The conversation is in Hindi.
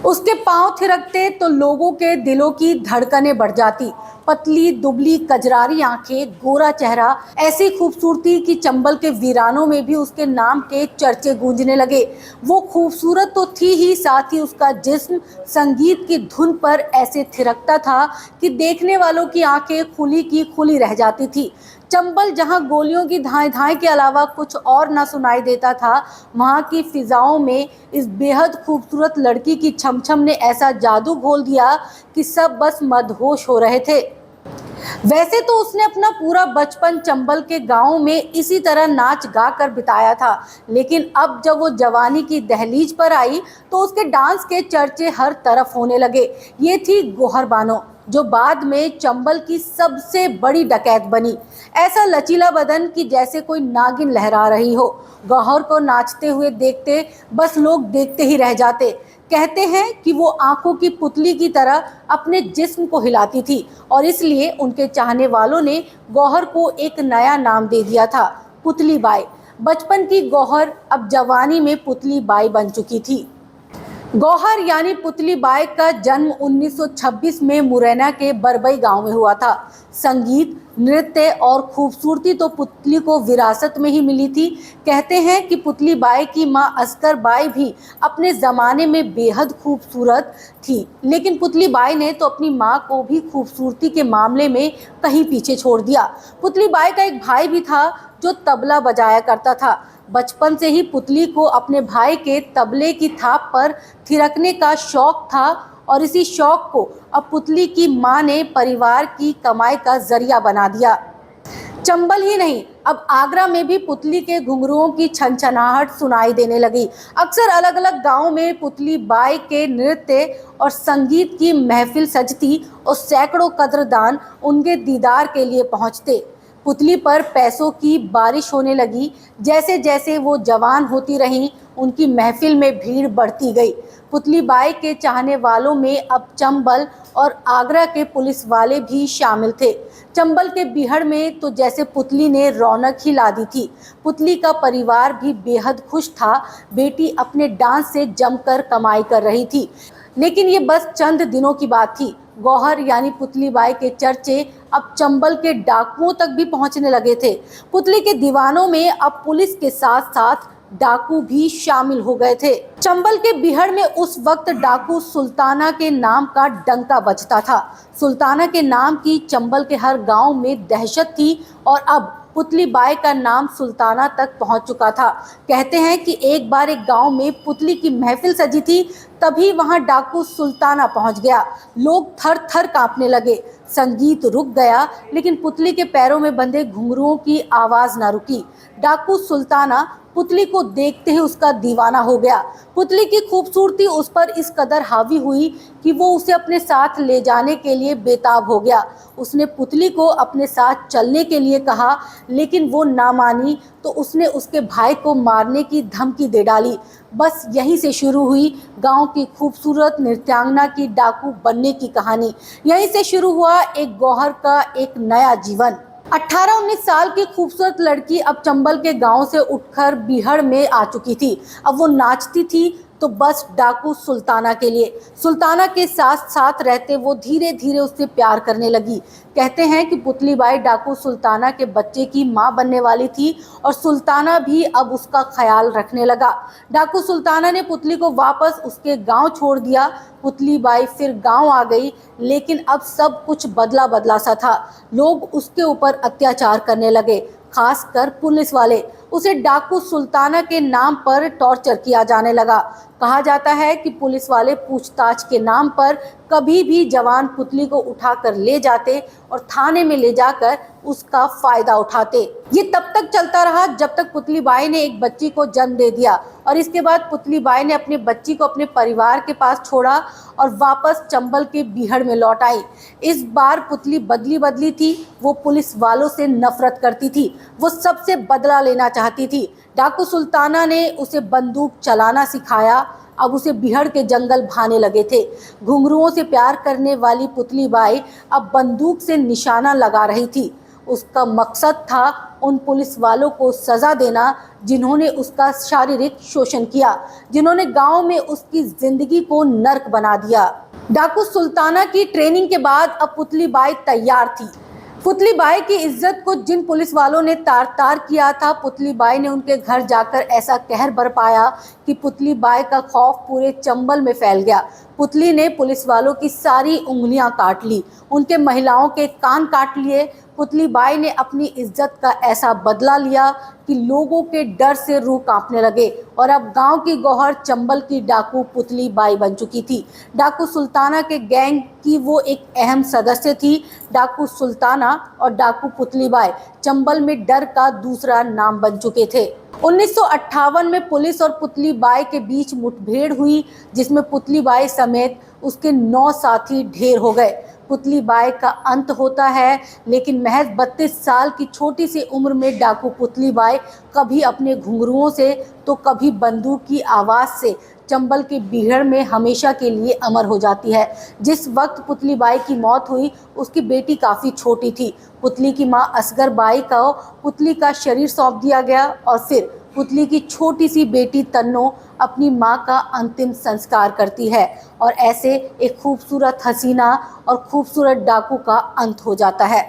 उसके पांव थिरकते तो लोगों के दिलों की धड़कनें बढ़ जाती। पतली दुबली कजरारी आंखें, गोरा चेहरा, ऐसी खूबसूरती कि चंबल के वीरानों में भी उसके नाम के चर्चे गूंजने लगे। वो खूबसूरत तो थी ही, साथ ही उसका जिस्म संगीत की धुन पर ऐसे थिरकता था कि देखने वालों की आंखें खुली की खुली रह जाती थी। चंबल जहां गोलियों की धाए धाए के अलावा कुछ और ना सुनाई देता था, वहां की फिजाओं में इस बेहद खूबसूरत लड़की की छमछम ने ऐसा जादू घोल दिया कि सब बस मदहोश हो रहे थे। वैसे तो उसने अपना पूरा बचपन चंबल के गांव में इसी तरह नाच गा कर बिताया था, लेकिन अब जब वो जवानी की दहलीज पर आई तो उसके डांस के चर्चे हर तरफ होने लगे। ये थी गौहर बानो, जो बाद में चंबल की सबसे बड़ी डकैत बनी। ऐसा लचीला बदन कि जैसे कोई नागिन लहरा रही हो। गौहर को नाचते हुए देखते बस लोग देखते ही रह जाते। कहते हैं कि वो आंखों की पुतली की तरह अपने जिस्म को हिलाती थी और इसलिए उनके चाहने वालों ने गौहर को एक नया नाम दे दिया था, पुतली बाई। बचपन की गौहर अब जवानी में पुतली बाई बन चुकी थी। गौहर यानी पुतली बाई का जन्म 1926 में मुरैना के बरबई गांव में हुआ था। संगीत, नृत्य और खूबसूरती तो पुतली को विरासत में ही मिली थी। कहते हैं कि पुतली बाई की मां अस्कर बाई भी अपने ज़माने में बेहद खूबसूरत थी, लेकिन पुतली बाई ने तो अपनी मां को भी खूबसूरती के मामले में कहीं पीछे छोड़ दिया। पुतली बाई का एक भाई भी था जो तबला बजाया करता था। बचपन से ही पुतली को अपने भाई के तबले की थाप पर थिरकने का शौक था और इसी शौक को अब पुतली की मां ने परिवार की कमाई का जरिया बना दिया। चंबल ही नहीं, अब आगरा में भी पुतली के घुंघरुओं की छनछनाहट सुनाई देने लगी। अक्सर अलग अलग गांवों में पुतली बाई के नृत्य और संगीत की महफिल सजती और सैकड़ों कद्रदान उनके दीदार के लिए पहुंचते। पुतली पर पैसों की बारिश होने लगी। जैसे जैसे वो जवान होती रहीं, उनकी महफिल में भीड़ बढ़ती गई। पुतली बाई के चाहने वालों में अब चंबल और आगरा के पुलिस वाले भी शामिल थे। चंबल के बिहड़ में तो जैसे पुतली ने रौनक ही ला दी थी। पुतली का परिवार भी बेहद खुश था। बेटी अपने डांस से जमकर कमाई कर रही थी। लेकिन ये बस चंद दिनों की बात थी। गौहर यानी पुतली बाई के चर्चे अब चंबल के डाकुओं तक भी पहुंचने लगे थे। पुतली के दीवानों में अब पुलिस के साथ साथ डाकू भी शामिल हो गए थे। चंबल के बिहड़ में उस वक्त डाकू सुल्ताना के नाम का डंका बजता था। सुल्ताना के नाम की चंबल के हर गांव में दहशत थी और अब पुतली बाई का नाम सुल्ताना तक पहुंच चुका था। कहते हैं कि एक बार एक गांव में पुतली की महफिल सजी थी, तभी वहां डाकू सुल्ताना पहुंच गया। लोग थर थर कांपने लगे। संगीत रुक गया, लेकिन पुतली के पैरों में बंधे घुंघरुओं की आवाज ना रुकी। डाकू सुल्ताना पुतली को देखते ही उसका दीवाना हो गया। पुतली की खूबसूरती उस पर इस कदर हावी हुई कि वो उसे अपने साथ ले जाने के लिए बेताब हो गया। उसने पुतली को अपने साथ चलने के लिए कहा, लेकिन वो ना मानी तो उसने उसके भाई को मारने की धमकी दे डाली। बस यहीं से शुरू हुई गांव की खूबसूरत नृत्यांगना की डाकू बनने की कहानी। यहीं से शुरू हुआ एक गौहर का एक नया जीवन। 18-19 साल की खूबसूरत लड़की अब चंबल के गांव से उठकर बिहड़ में आ चुकी थी। अब वो नाचती थी तो बस डाकू सुल्ताना के लिए। सुल्ताना के साथ साथ रहते वो धीरे धीरे उससे प्यार करने लगी। कहते हैं कि पुतली बाई डाकू सुल्ताना के बच्चे की मां बनने वाली थी और सुल्ताना भी अब उसका ख्याल रखने लगा। डाकू सुल्ताना ने पुतली को वापस उसके गांव छोड़ दिया। पुतली बाई फिर गांव आ गई, लेकिन अब सब कुछ बदला बदला सा था। लोग उसके ऊपर अत्याचार करने लगे, खासकर पुलिस वाले। उसे डाकू सुल्ताना के नाम पर टॉर्चर किया जाने लगा। कहा जाता है कि पुलिस वाले पूछताछ के नाम पर कभी भी जवान पुतली को उठाकर ले जाते और थाने में ले जाकर उसका फायदा उठाते। ये तब तक चलता रहा जब तक पुतली बाई ने एक बच्ची को जन्म दे दिया और इसके बाद पुतली बाई ने अपने बच्ची को अपने परिवार के पास छोड़ा और वापस चंबल के बिहड़ में लौट आई। इस बार पुतली बदली थी। वो पुलिस वालों से नफरत करती थी। वो सबसे बदला लेना चाहती थी। डाकू सुल्ताना ने उसे बंदूक चलाना सिखाया। अब उसे बिहड़ के जंगल भाने लगे थे। घुंघरुओं से प्यार करने वाली पुतली बाई अब बंदूक से निशाना लगा रही थी। उसका मकसद था उन पुलिस वालों को सज़ा देना जिन्होंने उसका शारीरिक शोषण किया, जिन्होंने गांव में उसकी जिंदगी को नर्क बना दिया। डाकू सुल्ताना की ट्रेनिंग के बाद अब पुतली बाई तैयार थी। पुतली बाई की इज्जत को जिन पुलिस वालों ने तार तार किया था, पुतली बाई ने उनके घर जाकर ऐसा कहर बरपाया कि पुतली बाई का खौफ पूरे चंबल में फैल गया। पुतली ने पुलिस वालों की सारी उंगलियां काट ली, उनके महिलाओं के कान काट लिए। पुतली बाई ने अपनी इज्जत का ऐसा बदला लिया कि लोगों के डर से रूह कांपने लगे और अब गांव की गौहर चंबल की डाकू पुतली बाई बन चुकी थी। डाकू सुल्ताना के गैंग की वो एक अहम सदस्य थी। डाकू सुल्ताना और डाकू पुतली बाई चंबल में डर का दूसरा नाम बन चुके थे। 1958 में पुलिस और पुतली बाई के बीच मुठभेड़ हुई, जिसमें पुतली बाई समेत उसके 9 साथी ढेर हो गए। पुतली बाई का अंत होता है, लेकिन महज 32 साल की छोटी सी उम्र में डाकू पुतली बाई कभी अपने घुंघरुओं से तो कभी बंदूक की आवाज़ से चंबल के बीहड़ में हमेशा के लिए अमर हो जाती है। जिस वक्त पुतली बाई की मौत हुई, उसकी बेटी काफ़ी छोटी थी। पुतली की मां असगर बाई को पुतली का शरीर सौंप दिया गया और फिर पुतली की छोटी सी बेटी तन्नो अपनी मां का अंतिम संस्कार करती है और ऐसे एक खूबसूरत हसीना और खूबसूरत डाकू का अंत हो जाता है।